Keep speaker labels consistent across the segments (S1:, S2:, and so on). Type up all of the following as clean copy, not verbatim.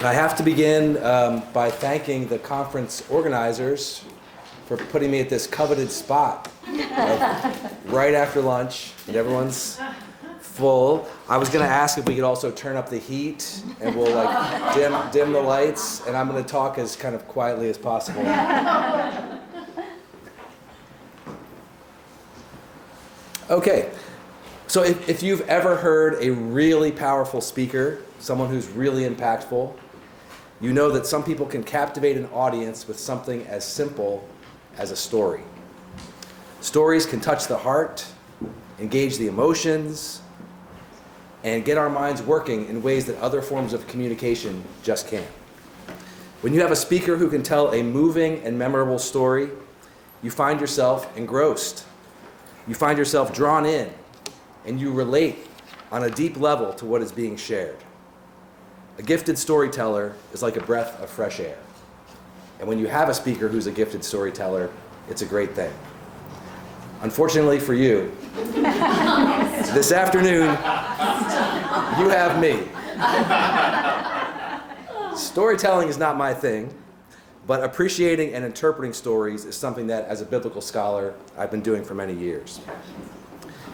S1: I have to begin by thanking the conference organizers for putting me at this coveted spot right after lunch, and everyone's full. I was going to ask if we could also turn up the heat, and we'll dim the lights, and I'm going to talk as kind of quietly as possible. Okay, so if you've ever heard a really powerful speaker, someone who's really impactful, you know that some people can captivate an audience with something as simple as a story. Stories can touch the heart, engage the emotions, and get our minds working in ways that other forms of communication just can't. When you have a speaker who can tell a moving and memorable story, you find yourself engrossed. You find yourself drawn in, and you relate on a deep level to what is being shared. A gifted storyteller is like a breath of fresh air. And when you have a speaker who's a gifted storyteller, it's a great thing. Unfortunately for you, this afternoon, you have me. Storytelling is not my thing, but appreciating and interpreting stories is something that, as a biblical scholar, I've been doing for many years.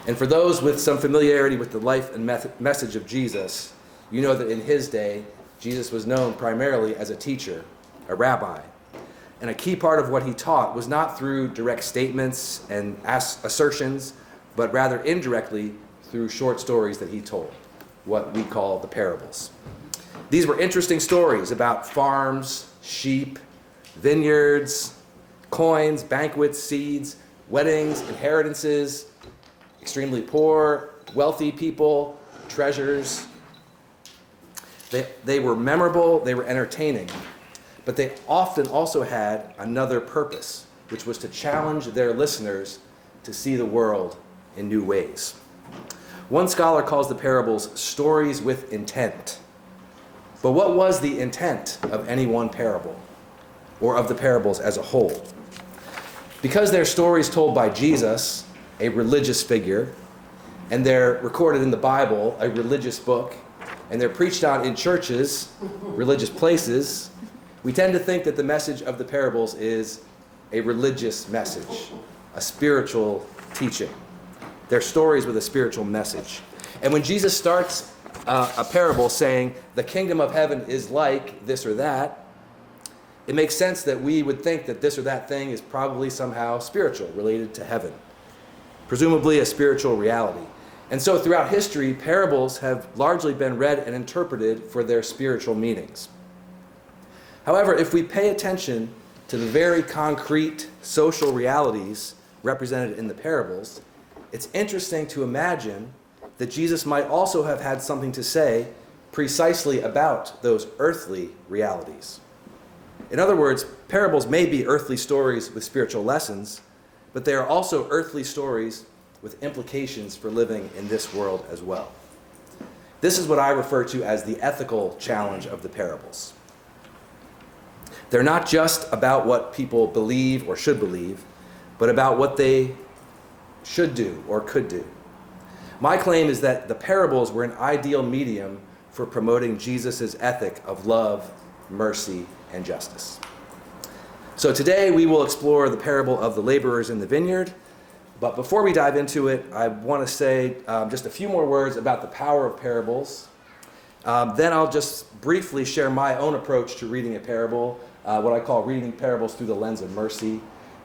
S1: And for those with some familiarity with the life and message of Jesus, you know that in his day, Jesus was known primarily as a teacher, a rabbi. And a key part of what he taught was not through direct statements and assertions, but rather indirectly through short stories that he told, what we call the parables. These were interesting stories about farms, sheep, vineyards, coins, banquets, seeds, weddings, inheritances, extremely poor, wealthy people, treasures. They were memorable, they were entertaining, but they often also had another purpose, which was to challenge their listeners to see the world in new ways. One scholar calls the parables stories with intent. But what was the intent of any one parable, or of the parables as a whole? Because they're stories told by Jesus, a religious figure, and they're recorded in the Bible, a religious book, and they're preached on in churches, religious places, we tend to think that the message of the parables is a religious message, a spiritual teaching. They're stories with a spiritual message. And when Jesus starts a parable saying, the kingdom of heaven is like this or that, it makes sense that we would think that this or that thing is probably somehow spiritual, related to heaven, presumably a spiritual reality. And so throughout history, parables have largely been read and interpreted for their spiritual meanings. However, if we pay attention to the very concrete social realities represented in the parables, it's interesting to imagine that Jesus might also have had something to say precisely about those earthly realities. In other words, parables may be earthly stories with spiritual lessons, but they are also earthly stories with implications for living in this world as well. This is what I refer to as the ethical challenge of the parables. They're not just about what people believe or should believe, but about what they should do or could do. My claim is that the parables were an ideal medium for promoting Jesus' ethic of love, mercy, and justice. So today we will explore the parable of the laborers in the vineyard. But before we dive into it, I want to say just a few more words about the power of parables. Then I'll just briefly share my own approach to reading a parable, what I call reading parables through the lens of mercy.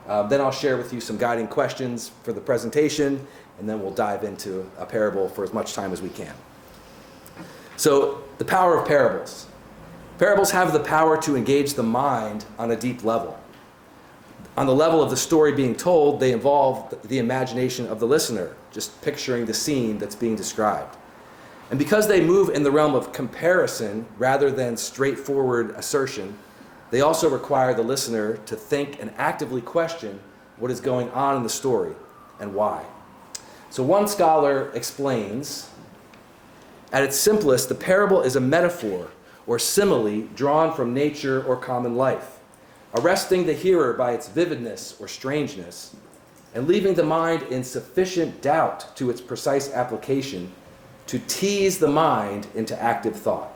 S1: Then I'll share with you some guiding questions for the presentation, and then we'll dive into a parable for as much time as we can. So, the power of parables. Parables have the power to engage the mind on a deep level. On the level of the story being told, they involve the imagination of the listener, just picturing the scene that's being described. And because they move in the realm of comparison rather than straightforward assertion, they also require the listener to think and actively question what is going on in the story and why. So one scholar explains, at its simplest, the parable is a metaphor or simile drawn from nature or common life, arresting the hearer by its vividness or strangeness, and leaving the mind in sufficient doubt to its precise application to tease the mind into active thought.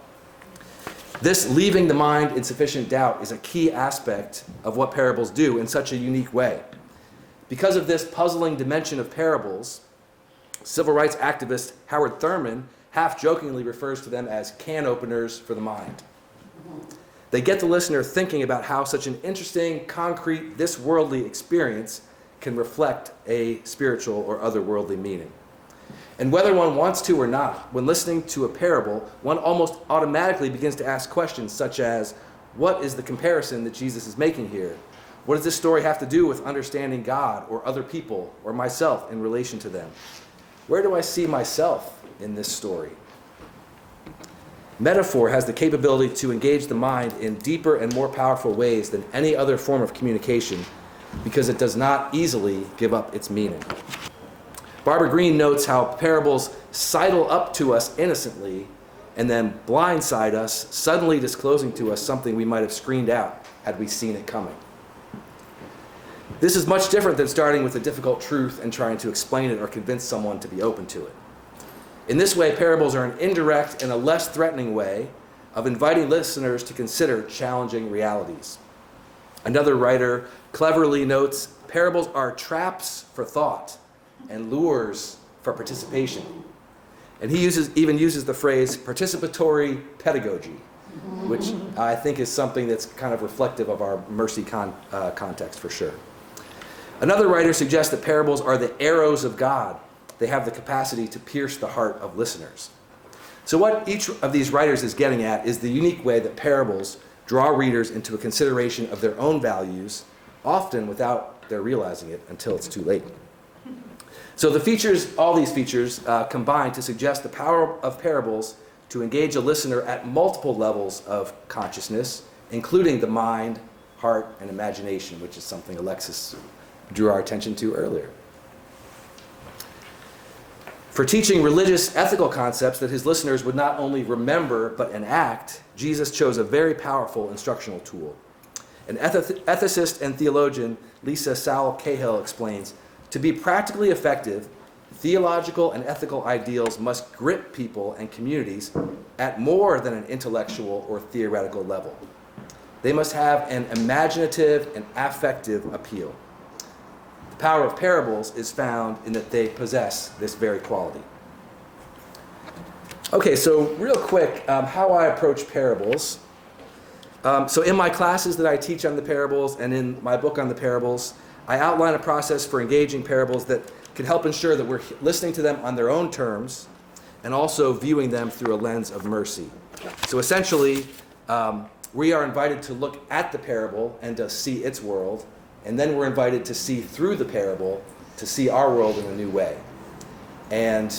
S1: This leaving the mind in sufficient doubt is a key aspect of what parables do in such a unique way. Because of this puzzling dimension of parables, civil rights activist Howard Thurman half-jokingly refers to them as can openers for the mind. They get the listener thinking about how such an interesting, concrete, this-worldly experience can reflect a spiritual or otherworldly meaning. And whether one wants to or not, when listening to a parable, one almost automatically begins to ask questions such as, what is the comparison that Jesus is making here? What does this story have to do with understanding God or other people or myself in relation to them? Where do I see myself in this story? Metaphor has the capability to engage the mind in deeper and more powerful ways than any other form of communication because it does not easily give up its meaning. Barbara Greene notes how parables sidle up to us innocently and then blindside us, suddenly disclosing to us something we might have screened out had we seen it coming. This is much different than starting with a difficult truth and trying to explain it or convince someone to be open to it. In this way, parables are an indirect and a less threatening way of inviting listeners to consider challenging realities. Another writer cleverly notes, parables are traps for thought and lures for participation. And he even uses the phrase participatory pedagogy, which I think is something that's kind of reflective of our mercy context for sure. Another writer suggests that parables are the arrows of God. They have the capacity to pierce the heart of listeners. So what each of these writers is getting at is the unique way that parables draw readers into a consideration of their own values, often without their realizing it until it's too late. So all these features combine to suggest the power of parables to engage a listener at multiple levels of consciousness, including the mind, heart, and imagination, which is something Alexis drew our attention to earlier. For teaching religious ethical concepts that his listeners would not only remember but enact, Jesus chose a very powerful instructional tool. An ethicist and theologian, Lisa Sowell Cahill, explains, to be practically effective, theological and ethical ideals must grip people and communities at more than an intellectual or theoretical level. They must have an imaginative and affective appeal. The power of parables is found in that they possess this very quality. Okay, so real quick, how I approach parables. So in my classes that I teach on the parables and in my book on the parables, I outline a process for engaging parables that can help ensure that we're listening to them on their own terms and also viewing them through a lens of mercy. So essentially, we are invited to look at the parable and to see its world, and then we're invited to see through the parable to see our world in a new way. And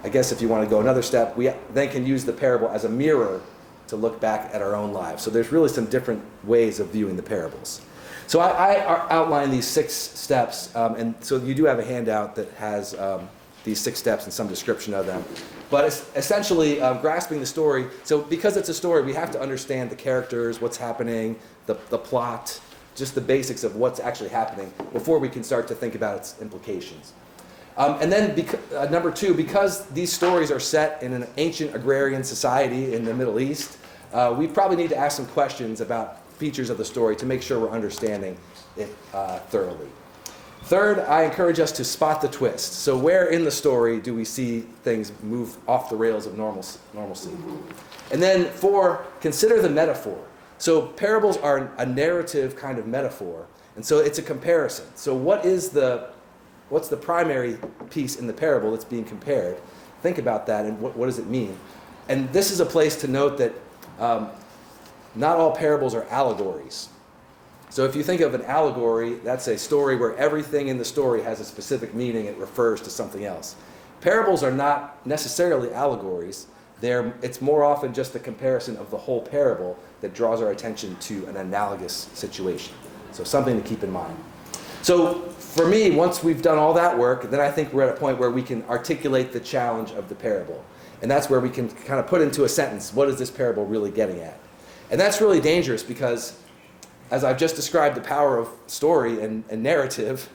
S1: I guess if you want to go another step, we then can use the parable as a mirror to look back at our own lives. So there's really some different ways of viewing the parables. So I outline these 6 steps, and so you do have a handout that has these 6 steps and some description of them. But it's essentially grasping the story. So because it's a story, we have to understand the characters, what's happening, the plot, just the basics of what's actually happening before we can start to think about its implications. And then number 2, because these stories are set in an ancient agrarian society in the Middle East, we probably need to ask some questions about features of the story to make sure we're understanding it thoroughly. Third, I encourage us to spot the twist. So where in the story do we see things move off the rails of normalcy? And then 4, consider the metaphor. So parables are a narrative kind of metaphor, and so it's a comparison. So what's the primary piece in the parable that's being compared? Think about that and what does it mean? And this is a place to note that not all parables are allegories. So if you think of an allegory, that's a story where everything in the story has a specific meaning. It refers to something else. Parables are not necessarily allegories. It's more often just a comparison of the whole parable that draws our attention to an analogous situation. So something to keep in mind. So for me, once we've done all that work, then I think we're at a point where we can articulate the challenge of the parable. And that's where we can kind of put into a sentence, what is this parable really getting at? And that's really dangerous because, as I've just described the power of story and narrative,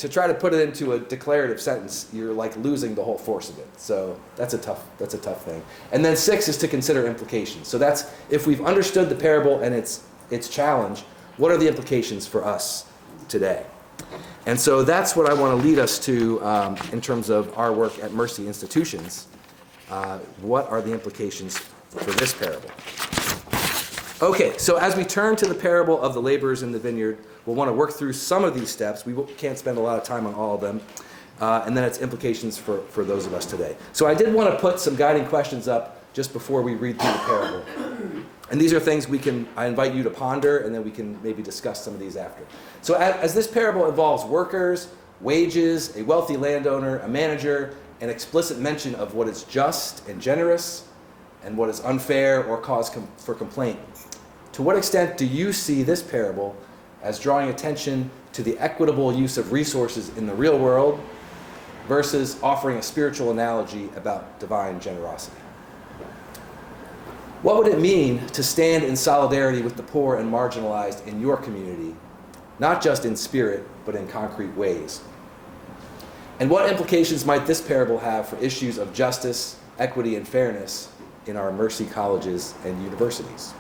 S1: to try to put it into a declarative sentence, you're like losing the whole force of it. So that's a tough thing. And then 6 is to consider implications. So that's, if we've understood the parable and its challenge, what are the implications for us today? And so that's what I want to lead us to in terms of our work at Mercy Institutions. What are the implications for this parable? Okay, so as we turn to the parable of the laborers in the vineyard, we'll want to work through some of these steps. We can't spend a lot of time on all of them. And then its implications for those of us today. So I did want to put some guiding questions up just before we read through the parable. And these are things I invite you to ponder, and then we can maybe discuss some of these after. So as this parable involves workers, wages, a wealthy landowner, a manager, an explicit mention of what is just and generous, and what is unfair or cause for complaint, to what extent do you see this parable as drawing attention to the equitable use of resources in the real world versus offering a spiritual analogy about divine generosity? What would it mean to stand in solidarity with the poor and marginalized in your community, not just in spirit, but in concrete ways? And what implications might this parable have for issues of justice, equity, and fairness in our Mercy colleges and universities?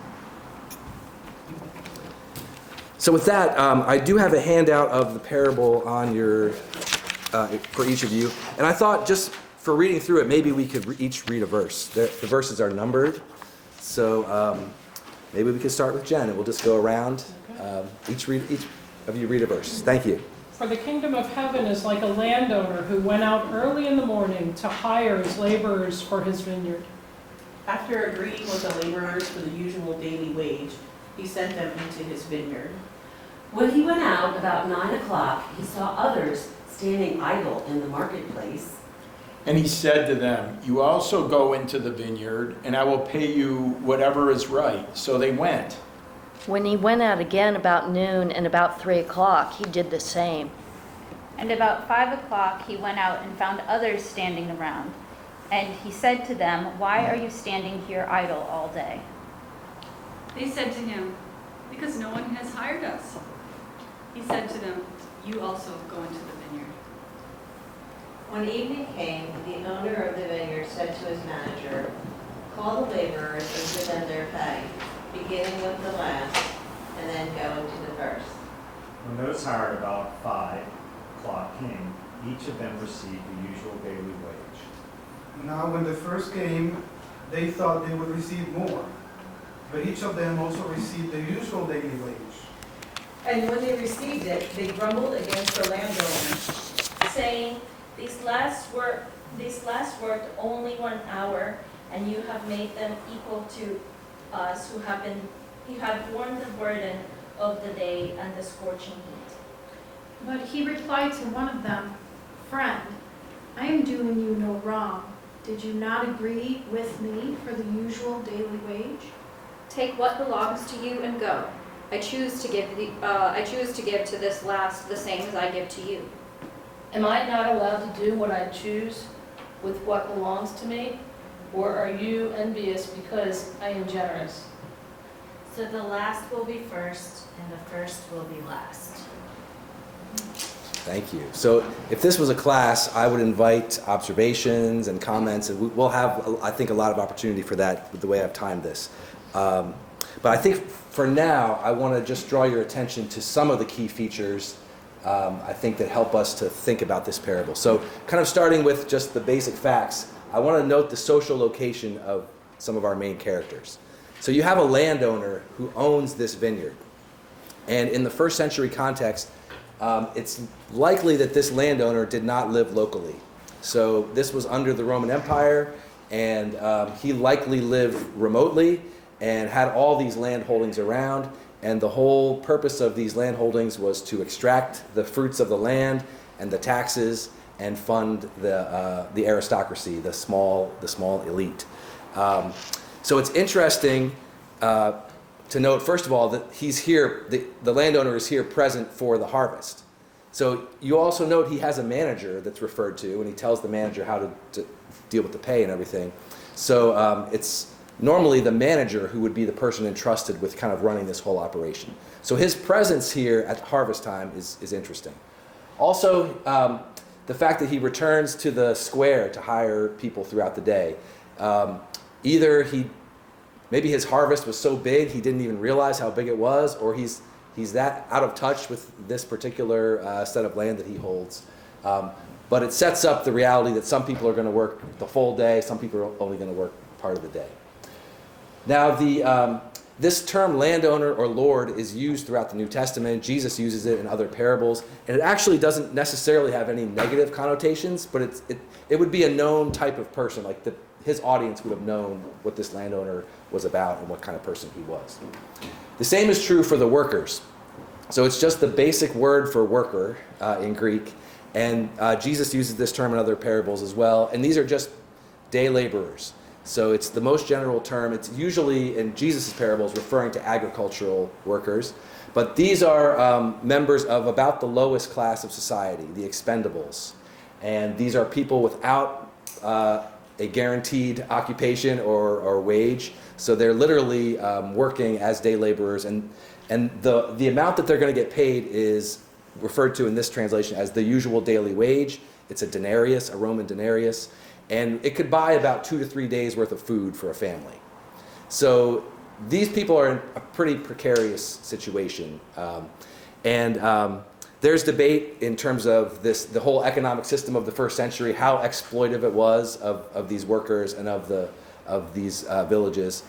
S1: So with that, I do have a handout of the parable on for each of you. And I thought just for reading through it, maybe we could each read a verse. The verses are numbered. So maybe we could start with Jen, and we'll just go around. Each of you read a verse. Thank you.
S2: For the kingdom of heaven is like a landowner who went out early in the morning to hire his laborers for his vineyard.
S3: After agreeing with the laborers for the usual daily wage, he sent them into his vineyard.
S4: When he went out about 9 o'clock, he saw others standing idle in the marketplace.
S5: And he said to them, "You also go into the vineyard, and I will pay you whatever is right." So they went.
S6: When he went out again about noon and about 3 o'clock, he did the same.
S7: And about 5 o'clock he went out and found others standing around. And he said to them, "Why are you standing here idle all day?"
S8: They said to him, "Because no one has hired us." He said to them, "You also go into the vineyard."
S9: When evening came, the owner of the vineyard said to his manager, "Call the laborers and give them their pay, beginning with the last, and then going to the first."
S10: When those hired about 5 o'clock came, each of them received the usual daily wage.
S11: Now when the first came, they thought they would receive more, but each of them also received the usual daily wage.
S12: And when they received it, they grumbled against the landowner,
S13: saying, These last worked only 1 hour, and you have made them equal to us who have borne the burden of the day and the scorching heat."
S14: But he replied to one of them, "Friend, I am doing you no wrong. Did you not agree with me for the usual daily wage?
S15: Take what belongs to you and go. I choose to give to this last the same as I give to you."
S16: Am I not allowed to do what I choose with what belongs to me? Or are you envious because I am generous?
S13: So the last will be first, and the first will be last.
S1: Thank you. So if this was a class, I would invite observations and comments, and we'll have, I think, a lot of opportunity for that with the way I've timed this. But I think for now, I want to just draw your attention to some of the key features I think that help us to think about this parable. So kind of starting with just the basic facts, I want to note the social location of some of our main characters. So you have a landowner who owns this vineyard. And in the first century context, it's likely that this landowner did not live locally. So this was under the Roman Empire, and he likely lived remotely and had all these land holdings around. And the whole purpose of these land holdings was to extract the fruits of the land and the taxes and fund the aristocracy, the small elite. So it's interesting to note, first of all, that he's here, the landowner is here present for the harvest. So you also note he has a manager that's referred to, and he tells the manager how to deal with the pay and everything. So it's normally the manager who would be the person entrusted with kind of running this whole operation. So his presence here at harvest time is interesting. Also, the fact that he returns to the square to hire people throughout the day. Either maybe his harvest was so big he didn't even realize how big it was, or he's that out of touch with this particular set of land that he holds. But it sets up the reality that some people are going to work the full day, some people are only going to work part of the day. Now, this term landowner or lord is used throughout the New Testament. Jesus uses it in other parables, and it actually doesn't necessarily have any negative connotations, but it would be a known type of person, like his audience would have known what this landowner was about and what kind of person he was. The same is true for the workers. So it's just the basic word for worker in Greek, and Jesus uses this term in other parables as well, and these are just day laborers. So it's the most general term. It's usually in Jesus' parables referring to agricultural workers, but these are members of about the lowest class of society, the expendables. And these are people without a guaranteed occupation or wage. So they're literally working as day laborers, and the amount that they're going to get paid is referred to in this translation as the usual daily wage. It's a denarius, a Roman denarius. And it could buy about 2 to 3 days worth of food for a family. So these people are in a pretty precarious situation. There's debate in terms of the whole economic system of the first century, how exploitive it was of these workers and of these villages.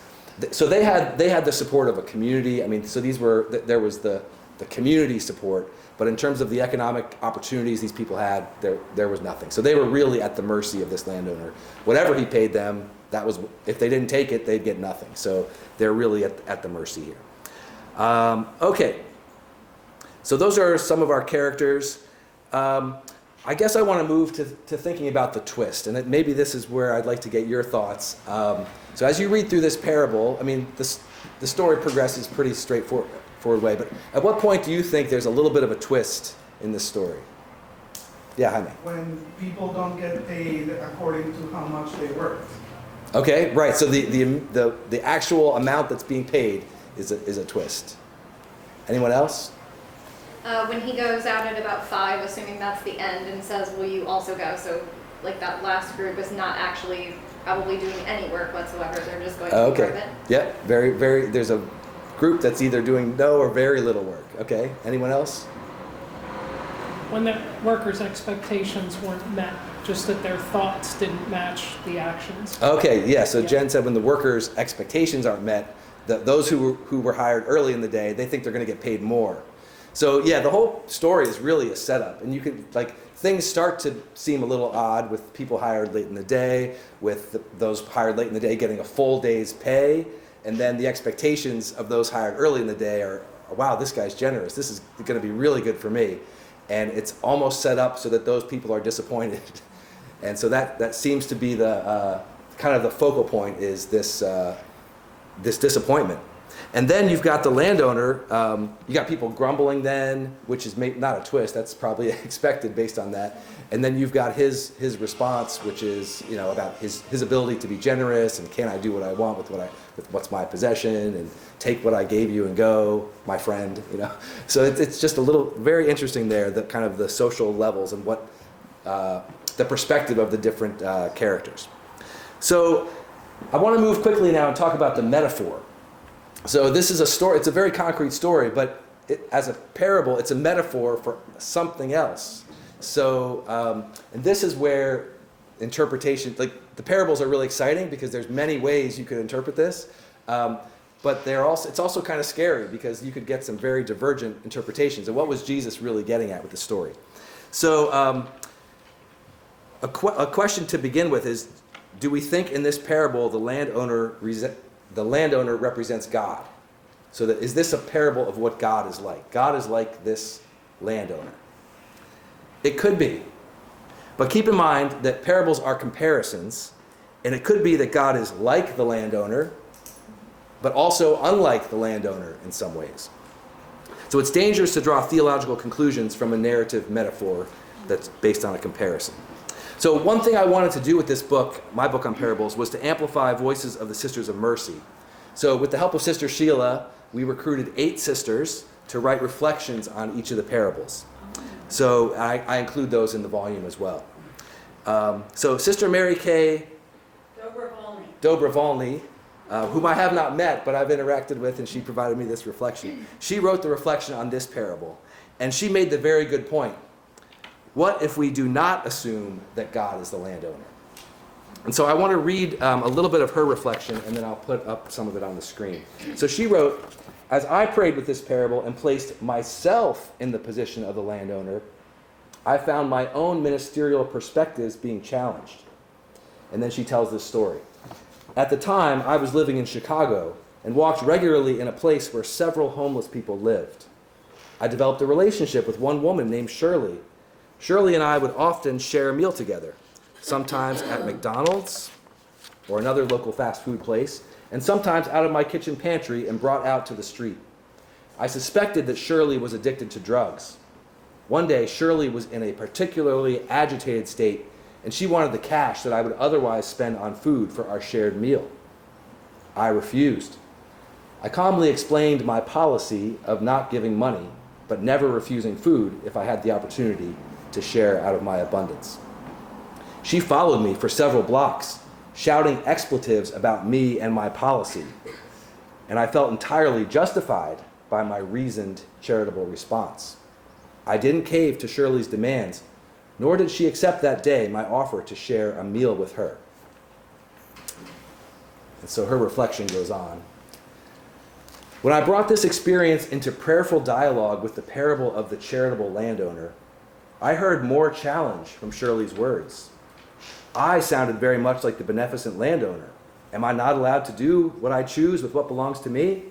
S1: So they had the support of a community. I mean, so there was the community support. But in terms of the economic opportunities these people had, there was nothing. So they were really at the mercy of this landowner. Whatever he paid them, if they didn't take it, they'd get nothing. So they're really at the mercy here. Okay. So those are some of our characters. I guess I want to move to thinking about the twist. And maybe this is where I'd like to get your thoughts. So as you read through this parable, I mean, the story progresses pretty straightforward way, but at what point do you think there's a little bit of a twist in this story? Yeah, Jaime.
S11: When people don't get paid according to how much they worked.
S1: Okay, right. So the actual amount that's being paid is a twist. Anyone else?
S15: When he goes out at about 5, assuming that's the end, and says, "Will you also go?" So, like, that last group is not actually probably doing any work whatsoever. They're just going to be part of it.
S1: Yeah, very, very. There's a group that's either doing no or very little work. Okay, anyone else?
S2: When the workers' expectations weren't met, just that their thoughts didn't match the actions.
S1: Okay, yeah, so Jen said when the workers' expectations aren't met, those who were hired early in the day, they think they're going to get paid more. So yeah, the whole story is really a setup, and you could, things start to seem a little odd with people hired late in the day, with those hired late in the day getting a full day's pay. And then the expectations of those hired early in the day are, wow, this guy's generous. This is going to be really good for me. And it's almost set up so that those people are disappointed. And so that seems to be the kind of the focal point is this disappointment. And then you've got the landowner. You got people grumbling then, which is not a twist. That's probably expected based on that. And then you've got his response, which is about his ability to be generous and can I do what I want with what's my possession and take what I gave you and go, my friend. So it's just a little very interesting there, the kind of the social levels and what the perspective of the different characters. So I want to move quickly now and talk about the metaphor. So this is a story, it's a very concrete story, but as a parable, it's a metaphor for something else. So, and this is where interpretation, the parables are really exciting because there's many ways you could interpret this, but it's also kind of scary because you could get some very divergent interpretations of what was Jesus really getting at with the story. So a question to begin with is, do we think in this parable the landowner represents God? So is this a parable of what God is like? God is like this landowner. It could be. But keep in mind that parables are comparisons, and it could be that God is like the landowner, but also unlike the landowner in some ways. So it's dangerous to draw theological conclusions from a narrative metaphor that's based on a comparison. So one thing I wanted to do with this book, my book on parables, was to amplify voices of the Sisters of Mercy. So with the help of Sister Sheila, we recruited 8 sisters to write reflections on each of the parables. So I include those in the volume as well. So Sister Mary Kay Dobrovolny, whom I have not met, but I've interacted with, and she provided me this reflection. She wrote the reflection on this parable, and she made the very good point. What if we do not assume that God is the landowner? And so I want to read a little bit of her reflection, and then I'll put up some of it on the screen. So she wrote, "As I prayed with this parable and placed myself in the position of the landowner, I found my own ministerial perspectives being challenged." And then she tells this story. "At the time, I was living in Chicago and walked regularly in a place where several homeless people lived. I developed a relationship with one woman named Shirley. Shirley and I would often share a meal together, sometimes at McDonald's or another local fast food place, and sometimes out of my kitchen pantry and brought out to the street. I suspected that Shirley was addicted to drugs. One day, Shirley was in a particularly agitated state, and she wanted the cash that I would otherwise spend on food for our shared meal. I refused. I calmly explained my policy of not giving money, but never refusing food if I had the opportunity to share out of my abundance. She followed me for several blocks, shouting expletives about me and my policy, and I felt entirely justified by my reasoned, charitable response. I didn't cave to Shirley's demands, nor did she accept that day my offer to share a meal with her." And so her reflection goes on. "When I brought this experience into prayerful dialogue with the parable of the charitable landowner, I heard more challenge from Shirley's words. I sounded very much like the beneficent landowner. Am I not allowed to do what I choose with what belongs to me?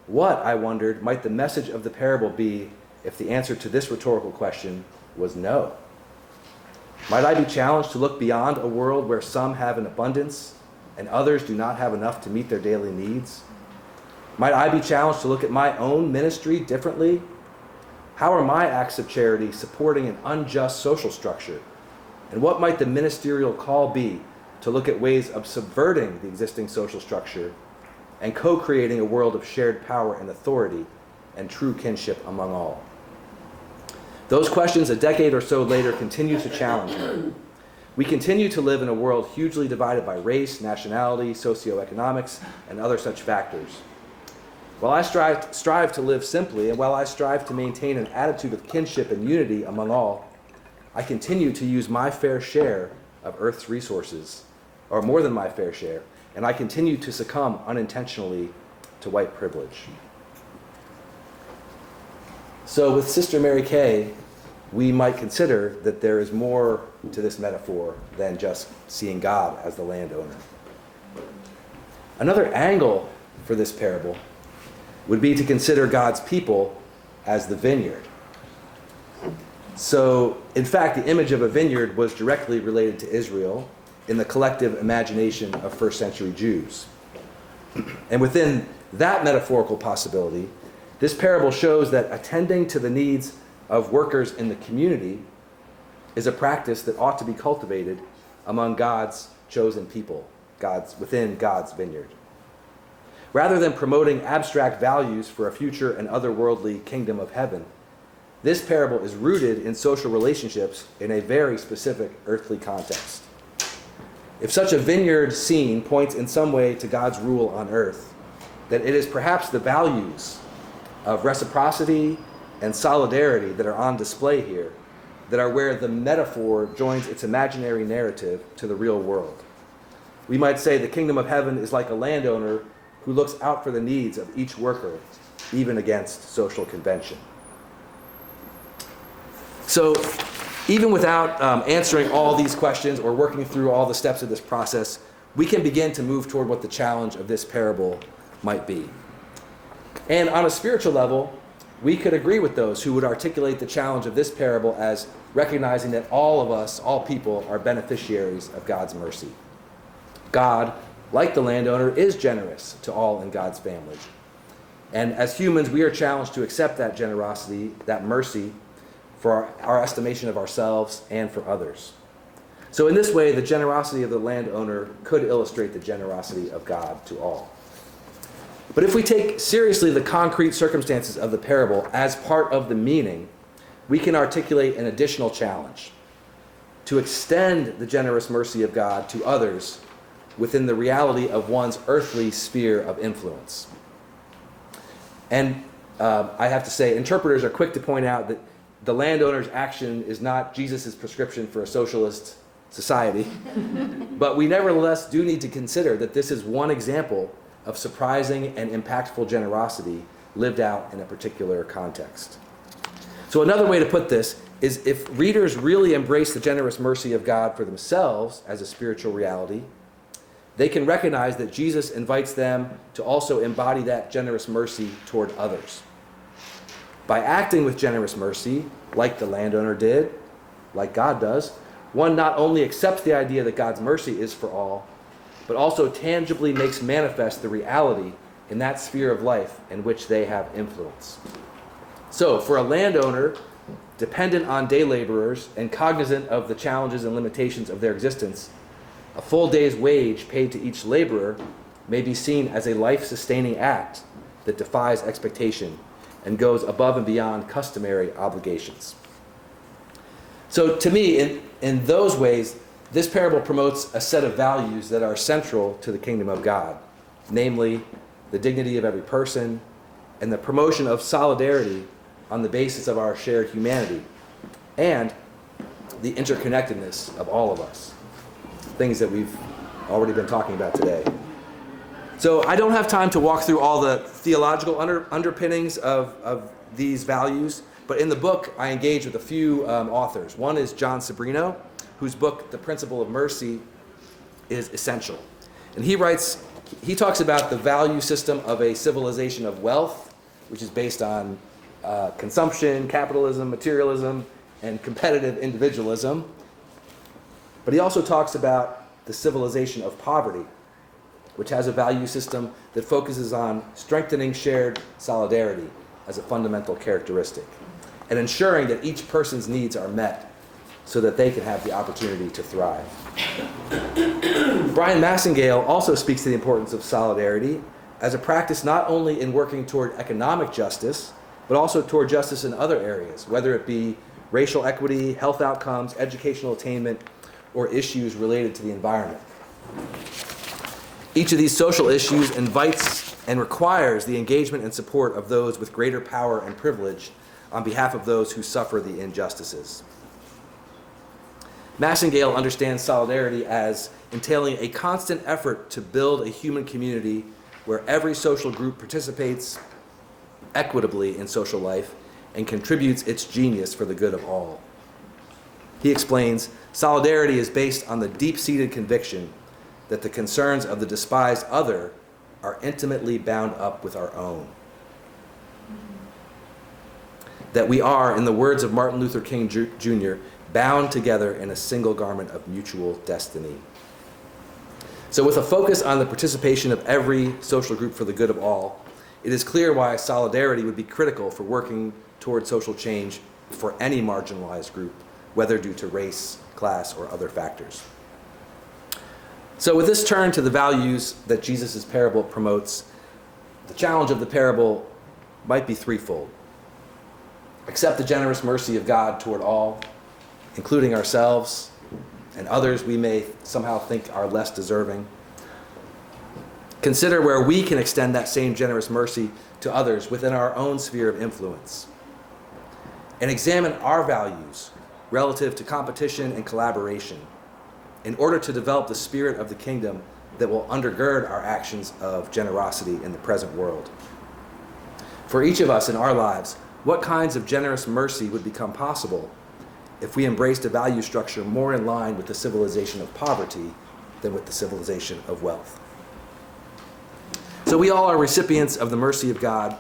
S1: What, I wondered, might the message of the parable be if the answer to this rhetorical question was no? Might I be challenged to look beyond a world where some have an abundance and others do not have enough to meet their daily needs? Might I be challenged to look at my own ministry differently? How are my acts of charity supporting an unjust social structure? And what might the ministerial call be to look at ways of subverting the existing social structure and co-creating a world of shared power and authority and true kinship among all? Those questions a decade or so later continue to challenge me. We continue to live in a world hugely divided by race, nationality, socioeconomics, and other such factors. While I strive to live simply, and while I strive to maintain an attitude of kinship and unity among all, I continue to use my fair share of Earth's resources, or more than my fair share, and I continue to succumb unintentionally to white privilege." So with Sister Mary Kay, we might consider that there is more to this metaphor than just seeing God as the landowner. Another angle for this parable would be to consider God's people as the vineyard. So, in fact, the image of a vineyard was directly related to Israel in the collective imagination of first century Jews. And within that metaphorical possibility, this parable shows that attending to the needs of workers in the community is a practice that ought to be cultivated among God's chosen people, within God's vineyard. Rather than promoting abstract values for a future and otherworldly kingdom of heaven, this parable is rooted in social relationships in a very specific earthly context. If such a vineyard scene points in some way to God's rule on earth, then it is perhaps the values of reciprocity and solidarity that are on display here that are where the metaphor joins its imaginary narrative to the real world. We might say the kingdom of heaven is like a landowner who looks out for the needs of each worker, even against social convention. So, even without answering all these questions or working through all the steps of this process, we can begin to move toward what the challenge of this parable might be. And on a spiritual level, we could agree with those who would articulate the challenge of this parable as recognizing that all of us, all people, are beneficiaries of God's mercy. God, like the landowner, is generous to all in God's family. And as humans, we are challenged to accept that generosity, that mercy, for our estimation of ourselves and for others. So in this way, the generosity of the landowner could illustrate the generosity of God to all. But if we take seriously the concrete circumstances of the parable as part of the meaning, we can articulate an additional challenge: to extend the generous mercy of God to others within the reality of one's earthly sphere of influence. And I have to say, interpreters are quick to point out that the landowner's action is not Jesus' prescription for a socialist society, but we nevertheless do need to consider that this is one example of surprising and impactful generosity lived out in a particular context. So another way to put this is, if readers really embrace the generous mercy of God for themselves as a spiritual reality, they can recognize that Jesus invites them to also embody that generous mercy toward others. By acting with generous mercy, like the landowner did, like God does, one not only accepts the idea that God's mercy is for all, but also tangibly makes manifest the reality in that sphere of life in which they have influence. So, for a landowner dependent on day laborers and cognizant of the challenges and limitations of their existence, a full day's wage paid to each laborer may be seen as a life-sustaining act that defies expectation and goes above and beyond customary obligations. So to me, in those ways, this parable promotes a set of values that are central to the kingdom of God, namely the dignity of every person and the promotion of solidarity on the basis of our shared humanity and the interconnectedness of all of us, things that we've already been talking about today. So I don't have time to walk through all the theological underpinnings of these values, but in the book I engage with a few authors. One is John Sobrino, whose book, The Principle of Mercy, is essential. And he talks about the value system of a civilization of wealth, which is based on consumption, capitalism, materialism, and competitive individualism. But he also talks about the civilization of poverty, which has a value system that focuses on strengthening shared solidarity as a fundamental characteristic and ensuring that each person's needs are met so that they can have the opportunity to thrive. Brian Massingale also speaks to the importance of solidarity as a practice not only in working toward economic justice, but also toward justice in other areas, whether it be racial equity, health outcomes, educational attainment, or issues related to the environment. Each of these social issues invites and requires the engagement and support of those with greater power and privilege on behalf of those who suffer the injustices. Massingale understands solidarity as entailing a constant effort to build a human community where every social group participates equitably in social life and contributes its genius for the good of all. He explains, solidarity is based on the deep-seated conviction that the concerns of the despised other are intimately bound up with our own. That we are, in the words of Martin Luther King Jr., bound together in a single garment of mutual destiny. So with a focus on the participation of every social group for the good of all, it is clear why solidarity would be critical for working toward social change for any marginalized group, whether due to race, class, or other factors. So with this turn to the values that Jesus' parable promotes, the challenge of the parable might be threefold. Accept the generous mercy of God toward all, including ourselves and others we may somehow think are less deserving. Consider where we can extend that same generous mercy to others within our own sphere of influence. And examine our values relative to competition and collaboration in order to develop the spirit of the kingdom that will undergird our actions of generosity in the present world. For each of us in our lives, what kinds of generous mercy would become possible if we embraced a value structure more in line with the civilization of poverty than with the civilization of wealth? So we all are recipients of the mercy of God.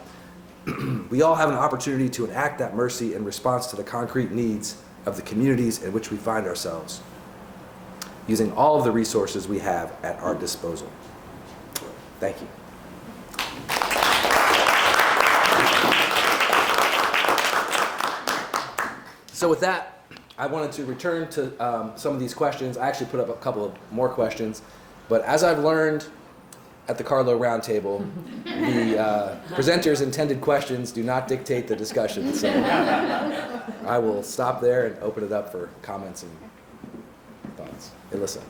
S1: We all have an opportunity to enact that mercy in response to the concrete needs of the communities in which we find ourselves, using all of the resources we have at our disposal. Thank you. So with that, I wanted to return to some of these questions. I actually put up a couple of more questions, but as I've learned at the Carlow Roundtable, the presenter's intended questions do not dictate the discussion. So I will stop there and open it up for comments and thoughts. Alyssa.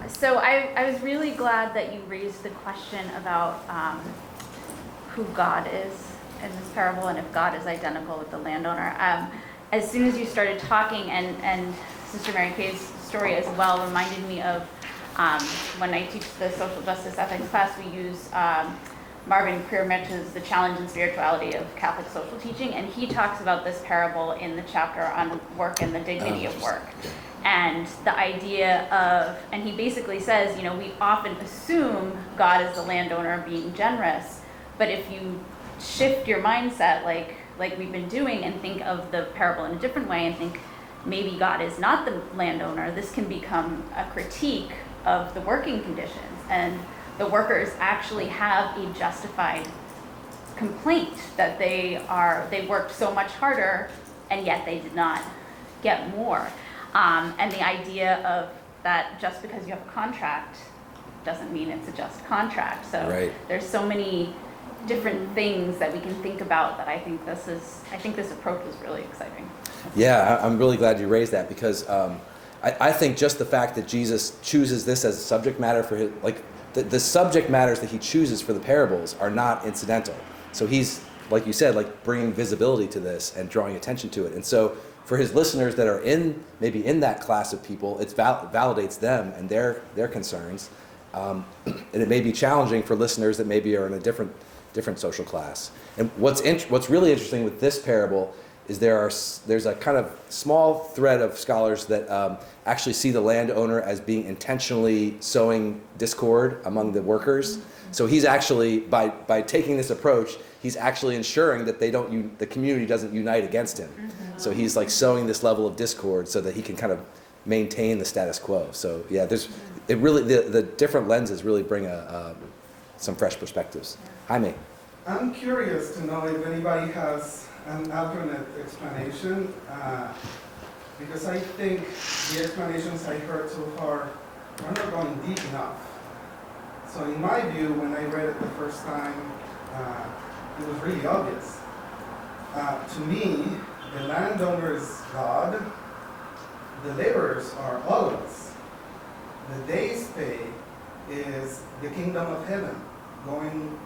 S7: So I was really glad that you raised the question about who God is in this parable and if God is identical with the landowner. As soon as you started talking, and Sister Mary Kay's story as well reminded me of when I teach the social justice ethics class, we use Marvin Kreermich's The Challenge and Spirituality of Catholic Social Teaching, and he talks about this parable in the chapter on work and the dignity of work. And the idea of, and he basically says, we often assume God is the landowner being generous, but if you shift your mindset like we've been doing and think of the parable in a different way and think maybe God is not the landowner, this can become a critique of the working conditions. And the workers actually have a justified complaint that they worked so much harder and yet they did not get more. And the idea of that just because you have a contract doesn't mean it's a just contract. So there's so many different things that we can think about that I think this approach is really exciting.
S1: Yeah, I'm really glad you raised that because I think just the fact that Jesus chooses this as a subject matter for his, the subject matters that he chooses for the parables are not incidental. So he's, like you said, bringing visibility to this and drawing attention to it. And so for his listeners that are maybe in that class of people, it validates them and their concerns. And it may be challenging for listeners that maybe are in a different social class. And what's really interesting with this parable is there's a kind of small thread of scholars that actually see the landowner as being intentionally sowing discord among the workers. So he's actually, by taking this approach, he's actually ensuring that the community doesn't unite against him. So he's sowing this level of discord so that he can kind of maintain the status quo. So yeah, the different lenses really bring some fresh perspectives. Jaime.
S11: I'm curious to know if anybody has an alternate explanation, because I think the explanations I heard so far are not going deep enough. So in my view, when I read it the first time, it was really obvious. To me, the landowner is God, the laborers are all of us. The day's pay is the kingdom of heaven, going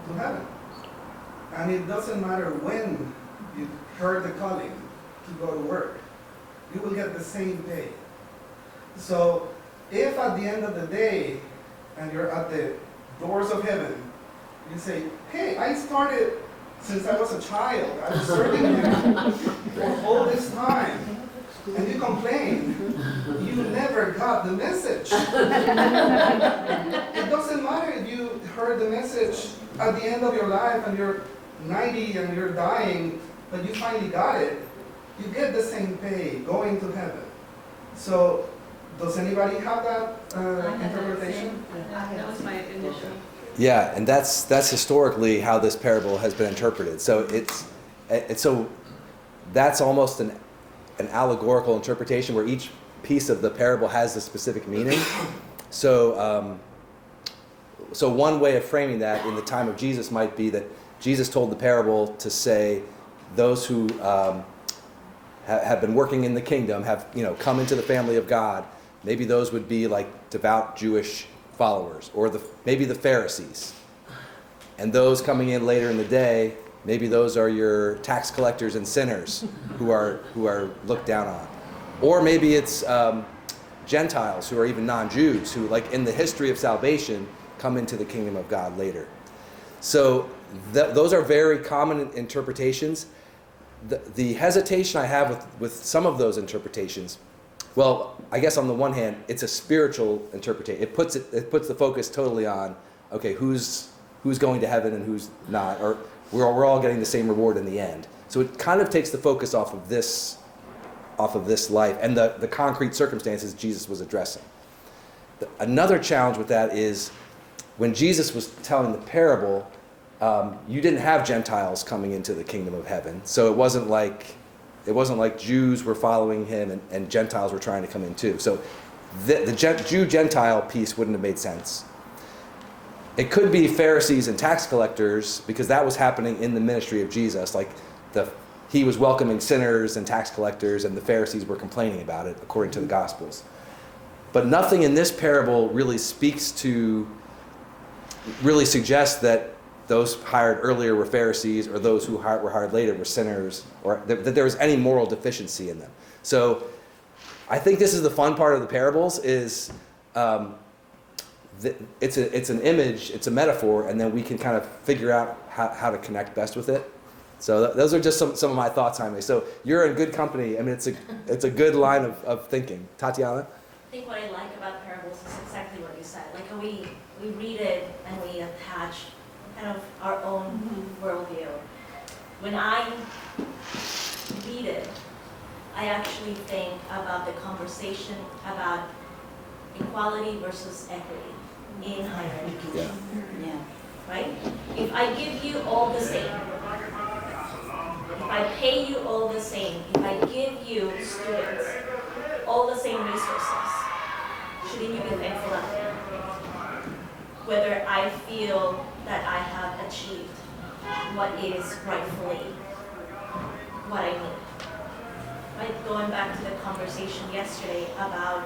S11: to heaven. And it doesn't matter when you heard the calling to go to work, you will get the same pay. So if at the end of the day, and you're at the doors of heaven, you say, hey, I started since I was a child, I was serving you for all this time, and you complain, you never got the message. It doesn't matter if you heard the message at the end of your life and you're 90 and you're dying, but you finally got it, you get the same pay going to heaven. So, does anybody have that interpretation?
S8: That was my initial.
S1: Yeah, and that's historically how this parable has been interpreted. So that's almost an allegorical interpretation where each piece of the parable has a specific meaning. So one way of framing that in the time of Jesus might be that Jesus told the parable to say those who have been working in the kingdom have come into the family of God. Maybe those would be like devout Jewish followers, or maybe the Pharisees. And those coming in later in the day, maybe those are your tax collectors and sinners who are looked down on. Or maybe it's Gentiles who are even non-Jews who, in the history of salvation, come into the kingdom of God later. So those are very common interpretations. The hesitation I have with some of those interpretations, well, I guess on the one hand, it's a spiritual interpretation. It puts the focus totally on, okay, who's going to heaven and who's not, or we're all getting the same reward in the end. So it kind of takes the focus off of this life and the concrete circumstances Jesus was addressing. Another challenge with that is when Jesus was telling the parable, you didn't have Gentiles coming into the kingdom of heaven, so it wasn't like Jews were following him and Gentiles were trying to come in too. So the Jew-Gentile piece wouldn't have made sense. It could be Pharisees and tax collectors, because that was happening in the ministry of Jesus. Like he was welcoming sinners and tax collectors, and the Pharisees were complaining about it, according to the Gospels. But nothing in this parable really suggests that those hired earlier were Pharisees, or those who were hired later were sinners, or that there was any moral deficiency in them. So I think this is the fun part of the parables is it's an image, it's a metaphor, and then we can kind of figure out how to connect best with it. So those are just some of my thoughts, Jaime. So you're in good company. I mean, it's a good line of thinking. Tatiana?
S13: I think what I like about parables is exactly what you said. Like we read it and we attach kind of our own worldview. When I read it, I actually think about the conversation about equality versus equity in higher education.
S4: Yeah.
S13: Right? If I give you all the same, if I pay you all the same, if I give you students all the same resources, shouldn't you be thankful that way? Whether I feel that I have achieved what is rightfully what I need. Right? Going back to the conversation yesterday about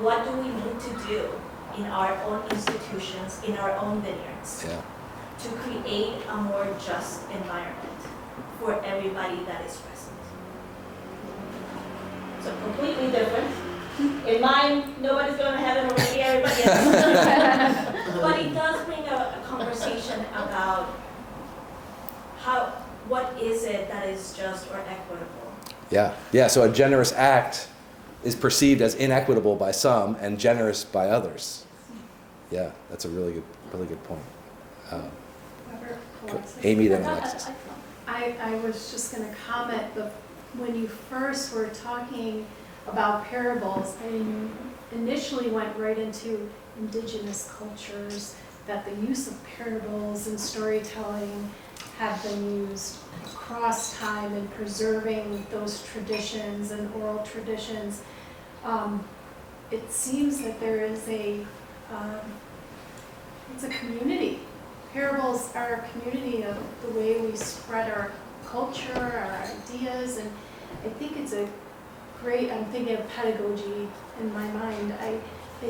S13: what do we need to do in our own institutions, in our own vineyards, to create a more just environment for everybody that is present. So completely different. In mine, nobody's going to heaven already, everybody else. But it does bring a conversation about what is it that is just or equitable.
S1: Yeah. So a generous act is perceived as inequitable by some and generous by others. Yeah, that's a really good point. Amy, then Alexis.
S14: I was just going to comment, but when you first were talking about parables, and initially went right into indigenous cultures, that the use of parables and storytelling have been used across time in preserving those traditions and oral traditions. It seems that there is it's a community. Parables are a community of the way we spread our culture, our ideas, and I think it's a great, I'm thinking of pedagogy in my mind. I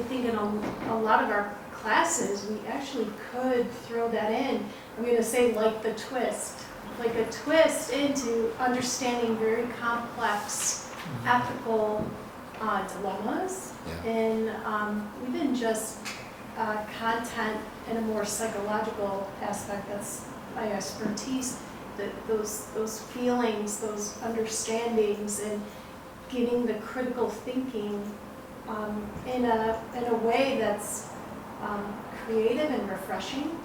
S14: think in a lot of our classes, we actually could throw that in. I'm going to say like a twist into understanding very complex ethical dilemmas, and even just content in a more psychological aspect. That's my expertise. Those feelings, those understandings, and getting the critical thinking in a way that's creative and refreshing.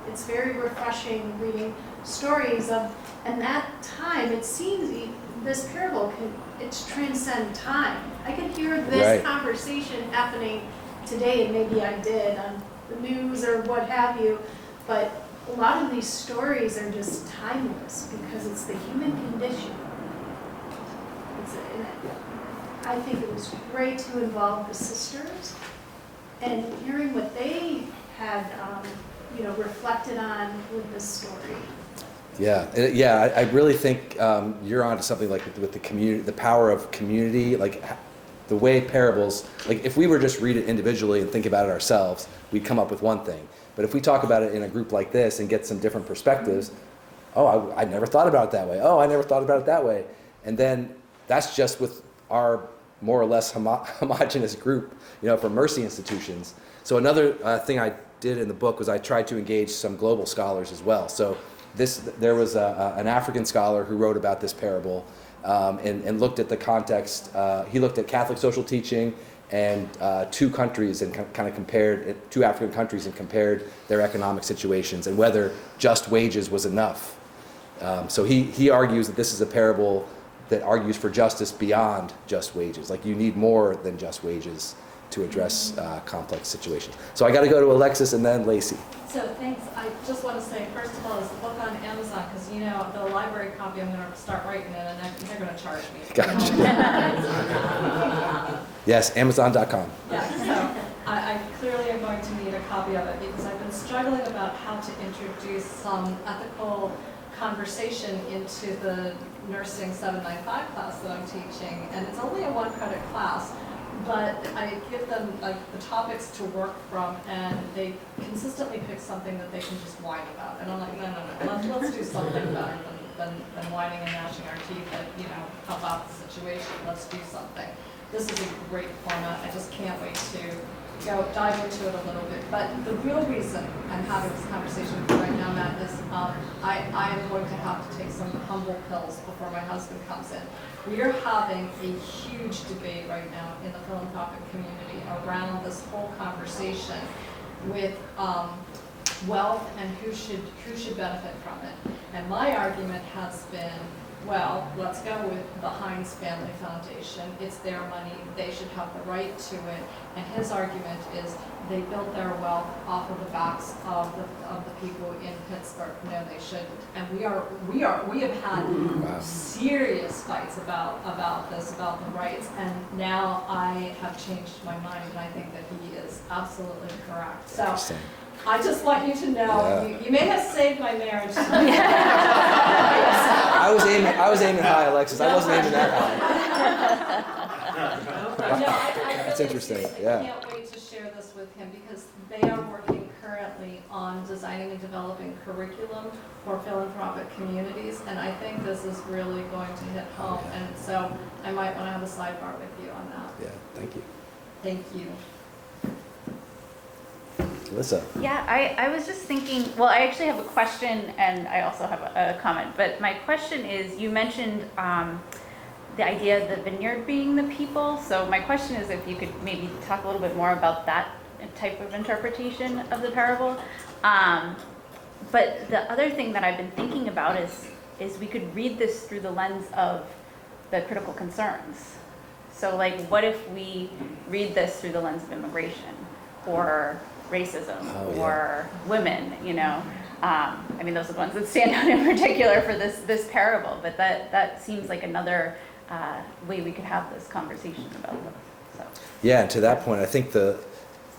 S14: It's very refreshing reading stories of, and that time, it seems this parable it's transcend time. I could hear this conversation happening today, and maybe I did on the news or what have you, but a lot of these stories are just timeless because it's the human condition. I think it was great to involve the sisters and hearing what they had, reflected on with this story.
S1: Yeah. I really think you're onto something like with the community, the power of community, like the way parables. Like if we were just read it individually and think about it ourselves, we'd come up with one thing. But if we talk about it in a group like this and get some different perspectives, I never thought about it that way. I never thought about it that way. And then that's just with our more or less homogenous group, for Mercy institutions. So another thing I did in the book was I tried to engage some global scholars as well. So there was an African scholar who wrote about this parable and looked at the context. He looked at Catholic social teaching and two countries and kind of compared two African countries and compared their economic situations and whether just wages was enough. So he argues that this is a parable that argues for justice beyond just wages. Like you need more than just wages to address complex situations. So I got to go to Alexis and then Lacey.
S17: So thanks. I just want to say, first of all, is the book on Amazon, because the library copy, I'm going to start writing it, and they're going to charge me.
S1: Gotcha. Yes, Amazon.com.
S17: Yeah, so I clearly am going to need a copy struggling about how to introduce some ethical conversation into the nursing 795 class that I'm teaching, and it's only a 1-credit class, but I give them like the topics to work from, and they consistently pick something that they can just whine about. And I'm like, no, let's do something better than whining and gnashing our teeth at, help out the situation. Let's do something. This is a great format. I just can't wait to dive into it a little bit. But the real reason I'm having this conversation with you right now, Matt, is I am going to have to take some humble pills before my husband comes in. We are having a huge debate right now in the philanthropic community around this whole conversation with wealth and who should benefit from it. And my argument has been, well, let's go with the Heinz Family Foundation. It's their money. They should have the right to it. And his argument is they built their wealth off of the backs of the people in Pittsburgh. No, they shouldn't. And we have had serious fights about this, about the rights. And now I have changed my mind, and I think that he is absolutely correct. So I just want you to know, you may have saved my marriage.
S1: I was aiming high, Alexis. I wasn't aiming that high. That's interesting.
S17: I can't wait to share this with him because they are working currently on designing and developing curriculum for philanthropic communities, and I think this is really going to hit home. And so I might want to have a sidebar with you on that.
S1: Yeah, thank you.
S17: Thank you.
S1: Alyssa.
S7: Yeah, I was just thinking, well, I actually have a question and I also have a comment, but my question is, you mentioned the idea of the vineyard being the people, so my question is if you could maybe talk a little bit more about that type of interpretation of the parable. But the other thing that I've been thinking about is we could read this through the lens of the critical concerns. So like, what if we read this through the lens of immigration or racism or women, I mean, those are the ones that stand out in particular for this parable, but that seems like another way we could have this conversation about them. So.
S1: Yeah, and to that point, I think the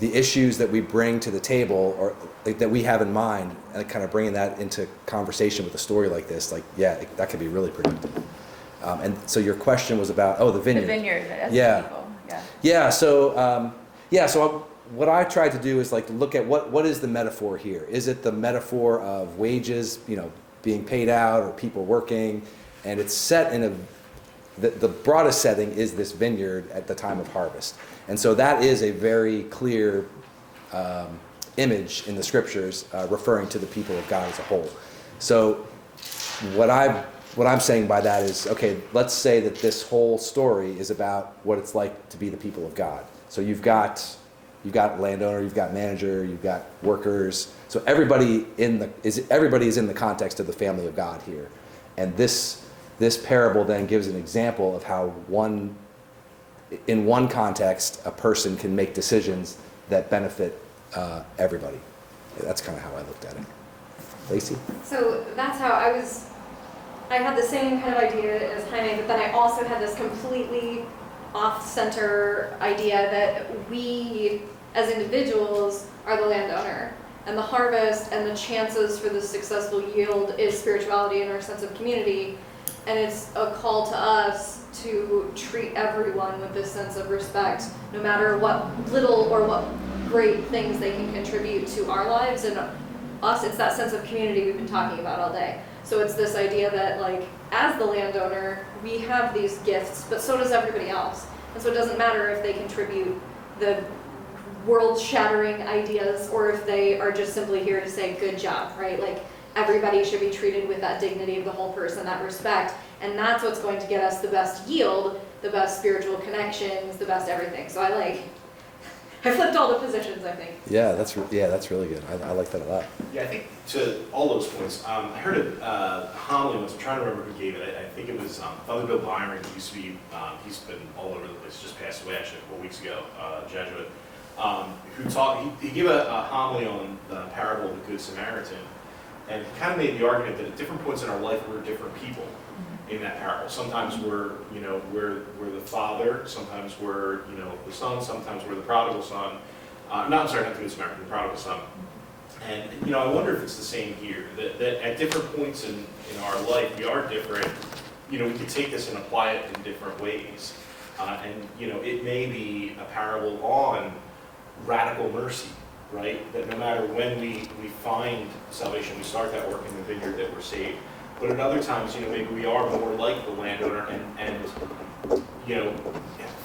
S1: issues that we bring to the table or like, that we have in mind, and kind of bringing that into conversation with a story like this, that could be really productive. And so your question was about, the vineyard.
S7: The vineyard as the people,
S1: Yeah, so what I tried to do is look at what is the metaphor here. Is it the metaphor of wages, being paid out or people working? And it's set in the broadest setting is this vineyard at the time of harvest. And so that is a very clear image in the scriptures referring to the people of God as a whole. So what I'm saying by that is, okay, let's say that this whole story is about what it's like to be the people of God. So you've got landowner, you've got manager, you've got workers. So everybody is in the context of the family of God here. And this parable then gives an example of how in one context, a person can make decisions that benefit everybody. That's kind of how I looked at it. Lacey?
S15: So that's how I had the same kind of idea as Jaime, but then I also had this completely off-center idea that we, as individuals, are the landowner, and the harvest and the chances for the successful yield is spirituality and our sense of community, and it's a call to us to treat everyone with this sense of respect, no matter what little or what great things they can contribute to our lives. And us, it's that sense of community we've been talking about all day. So it's this idea that, like, as the landowner, we have these gifts, but so does everybody else. And so it doesn't matter if they contribute the world-shattering ideas or if they are just simply here to say, good job, right? Like, everybody should be treated with that dignity of the whole person, that respect. And that's what's going to get us the best yield, the best spiritual connections, the best everything. So I flipped all the positions, I think.
S1: Yeah, that's really good. I like that a lot.
S18: Yeah, I think to all those points, I heard a homily once. I'm trying to remember who gave it. I think it was Father Bill Byron, who used to be, he's been all over the place, just passed away actually a couple weeks ago, Jesuit, who taught, he gave a homily on the parable of the Good Samaritan, and he kind of made the argument that at different points in our life, we're different people in that parable. Sometimes we're the father, sometimes we're, the son, sometimes we're the prodigal son. Not the Good Samaritan, the prodigal son. And, you know, I wonder if it's the same here, that at different points in our life, we are different. You know, we could take this and apply it in different ways. And, you know, it may be a parable on radical mercy, right? That no matter when we find salvation, we start that work in the vineyard, that we're saved. But at other times, you know, maybe we are more like the landowner and you know,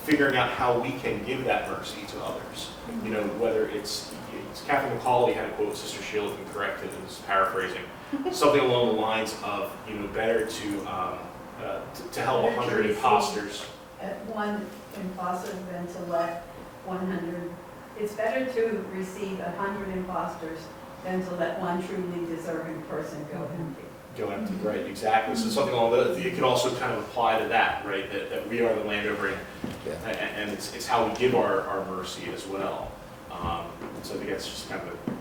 S18: figuring out how we can give that mercy to others. You know, whether it's Catherine McCauley had a quote, Sister Sheila can correct it, and was paraphrasing, something along the lines of, you know, better to help 100 imposters.
S12: One imposter than to let 100, it's better to receive 100 imposters than to let one truly deserving person go empty.
S18: Go empty, right, exactly. So something along those, it can also kind of apply to that, right? That we are the landowner, and it's how we give our mercy as well. So I think that's just kind of an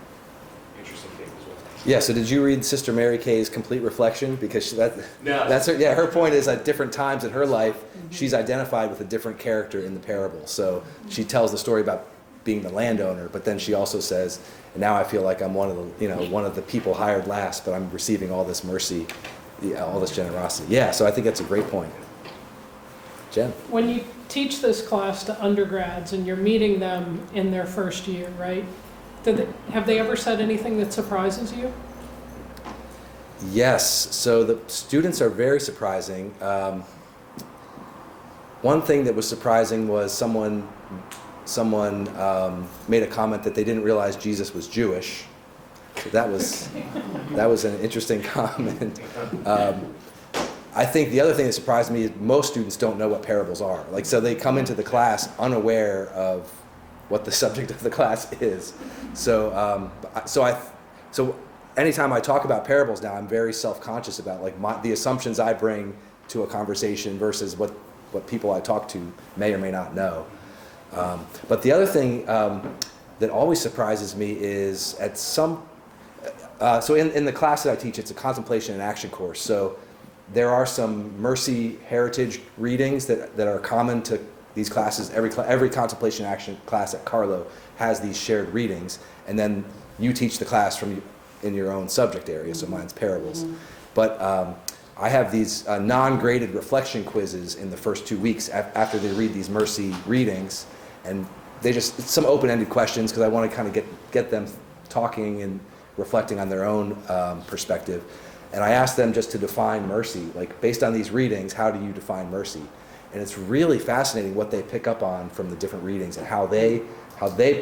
S18: interesting thing as well.
S1: Yeah, so did you read Sister Mary Kay's Complete Reflection? Because that's her, her point is at different times in her life, she's identified with a different character in the parable. So she tells the story about being the landowner, but then she also says, and now I feel like I'm one of the people hired last, but I'm receiving all this mercy, all this generosity. Yeah, so I think that's a great point. Jen?
S2: When you teach this class to undergrads and you're meeting them in their first year, right? Have they ever said anything that surprises you?
S1: Yes, so the students are very surprising. One thing that was surprising was someone made a comment that they didn't realize Jesus was Jewish. So that was an interesting comment. I think the other thing that surprised me is most students don't know what parables are. Like, so they come into the class unaware of what the subject of the class is. So anytime I talk about parables now, I'm very self-conscious about like the assumptions I bring to a conversation versus what people I talk to may or may not know. But the other thing that always surprises me is at some, so in the class that I teach, it's a contemplation and action course. So there are some mercy heritage readings that are common to these classes. Every contemplation action class at Carlow has these shared readings, and then you teach the class in your own subject area, so mine's parables. But I have these non-graded reflection quizzes in the first 2 weeks after they read these mercy readings, and it's some open-ended questions because I want to kind of get them talking and reflecting on their own perspective. And I ask them just to define mercy, like based on these readings, how do you define mercy? And it's really fascinating what they pick up on from the different readings and how they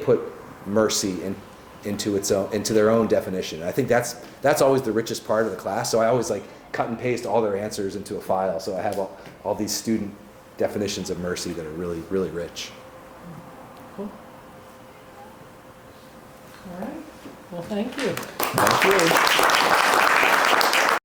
S1: put mercy into their own definition. And I think that's always the richest part of the class. So I always like cut and paste all their answers into a file. So I have all these student definitions of mercy that are really, really rich.
S2: Cool. All right. Well, thank you.
S1: Thank you.